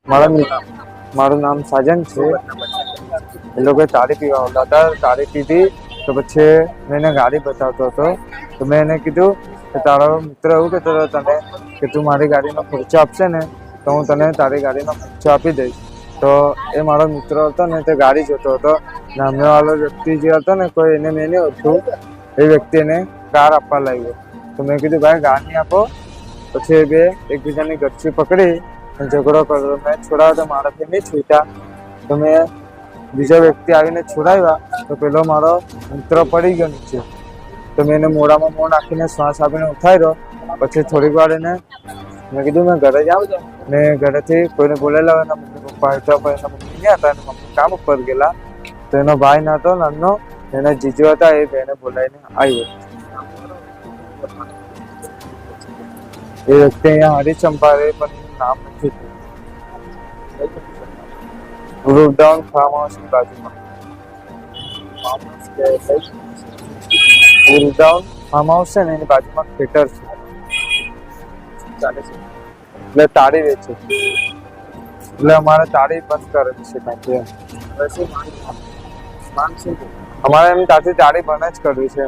મારું નામ સાજન છે. એ લોકો તાળી પીવા આવતા હતા. તાળી પીધી તો પછી મેં એને ગાડી બતાવતો હતો. તો મેં એને કીધું કે તારો મિત્ર એવું કહેતો હતો તને કે તું મારી ગાડીનો ખર્ચો આપશે ને તો હું તને તારી ગાડીનો ખર્ચો આપી દઈશ. તો એ મારો મિત્ર હતો ને તે ગાડી જોતો હતો. સામેવાળો વ્યક્તિ જે હતો ને કોઈ એને મેં નહીં ઓળખ્યું. એ વ્યક્તિ એને કાર આપવા લાગ્યો. તો મેં કીધું ભાઈ કાર નહીં આપો. પછી એ બે એકબીજાની ગચ્છી પકડી ઝઘડો કર્યો. મેં છોડાવ્યો તો મારાથી નહીં છૂટ્યા. તો મેં બીજા વ્યક્તિ આવીને છોડાવ્યા તો પેલો મારો મિત્ર પડી ગયો નીચે. તો મેં એને મોઢામાં મોં નાખીને શ્વાસ આપીને ઉઠાવ્યો. પછી થોડીક વાર એને મેં કીધું મેં ઘરે જાઉં. ને ઘરેથી કોઈને બોલાયેલા એના મમ્મી પપ્પા હતા પણ એના મમ્મી નહીં હતા. એના મમ્મી કામ ઉપર ગયેલા. તો એનો ભાઈ નહોતો નાનો, એના જીજુ હતા. એ બેને બોલાવીને આવ્યો. એ વ્યક્તિ અહીંયા હરિચંપા રહે પણ નામ નથી. રૂપડાઉન ફાર્મ હાઉસની બાજુમાં. રૂપડાઉન ફાર્મ હાઉસ છે ને એની બાજુમાં થિયેટર છે. એટલે તાળી વેચે. એટલે અમારે તાળી બંધ કરેલી છે ત્યાંથી. અમારે એમ ત્યાંથી તાળી બંધ જ કરવી છે.